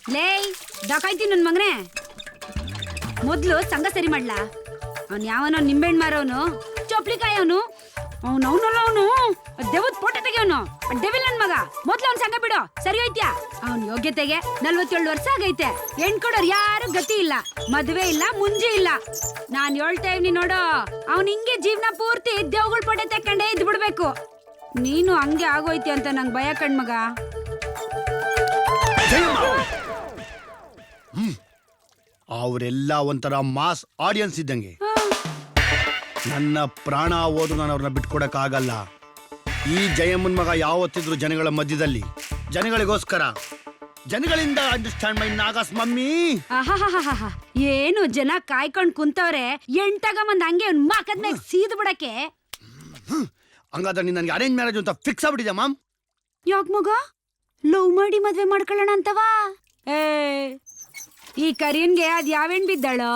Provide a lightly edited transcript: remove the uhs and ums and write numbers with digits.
ಲೇ ಡಕಾಯ್ತಿ ನನ್ ಮಗನೇ, ಮೊದ್ಲು ಸಂಘ ಸರಿ ಮಾಡ್ಲಾ. ಅವ್ನ್ ಯಾವನೋ ನಿಂಬೆಹಣ್ಣು ಮಾರವನು, ಚೊಪ್ಲಿಕಾಯಿ ಅವನು, ಅವನು ದೇವದ್ ಫೋಟೋ ತೆಗಿಯವನು, ಡೆವಿಲ್ ನನ್ ಮಗ. ಮೊದ್ಲು ಅವ್ನ್ ಸಂಘ ಬಿಡು, ಸರಿ ಹೋಯ್ತ್ಯಾ? ಅವ್ನ್ ಯೋಗ್ಯತೆಗೆ 47 ವರ್ಷ ಆಗೈತೆ. ಹೆಣ್ ಕೊಡೋರ್ ಯಾರು ಗತಿ ಇಲ್ಲ, ಮದ್ವೆ ಇಲ್ಲ, ಮುಂಜಿ ಇಲ್ಲ. ನಾನ್ ಹೇಳ್ತಾ ಇವ್ನಿ ನೋಡು, ಅವ್ನ್ ಹಿಂಗೆ ಜೀವನ ಪೂರ್ತಿ ದೇವ್ಗಳ್ ಫೋಟೋ ತೆಕ್ಕಂಡೇ ಇದ್ ಬಿಡ್ಬೇಕು. ನೀನು ಹಂಗೆ ಆಗೋಯ್ತಿ ಅಂತ ನಂಗ್ ಭಯ ಕಣ್ಮಗ. ಅವರೆಲ್ಲ ಒಂಥರ ಮಾಸ್ ಆಡಿಯನ್ಸ್ ಇದ್ದಂಗೆ. ನನ್ನ ಪ್ರಾಣ ಹೋದ್ರು ನಾನು ಅವ್ರನ್ನ ಬಿಟ್ಕೊಡಕ್ ಆಗಲ್ಲ. ಈ ಜಯಮ್ಮನ್ ಮಗ ಯಾವತ್ತಿದ್ರು ಜನಗಳ ಮಧ್ಯದಲ್ಲಿ, ಜನಗಳಿಗೋಸ್ಕರ, ಜನಗಳಿಂದ ಅಂಡರ್ಸ್ಟ್ಯಾಂಡ್ ಮೈ ನಾಗಸ್ ಮಮ್ಮಿ. ಆಹಾಹಾಹಾಹಾ. ಏನು ಜನ ಕಾಯ್ಕೊಂಡ್ ಕುಂತವ್ರೆ, ಎಂಟಾಗ ಮಂದ್ ಹಂಗೆ ಅವ್ನ್ ಮಕದ್ಮೇಲೆ ಸೀದ್ ಬಿಡಕ್ಕೆ. ಹಂಗಾದ್ರೆ ನೀನ್ ನನಗೆ ಅರೇಂಜ್ ಮ್ಯಾರೇಜ್ ಅಂತ ಫಿಕ್ಸ್ ಆಗ್ಬಿಟ್ಟಿದೆ ಮಾಮ್. ಯಾಕ್ ಮಗ, ಲವ್ ಮಾಡಿ ಮದ್ವೆ ಮಾಡ್ಕೊಳ್ಳೋಣ ಅಂತವಾ? ಈ ಕರಿಯನ್ಗೆ ಅದ್ ಯಾವೇನ್ ಬಿದ್ದಾಳೋ?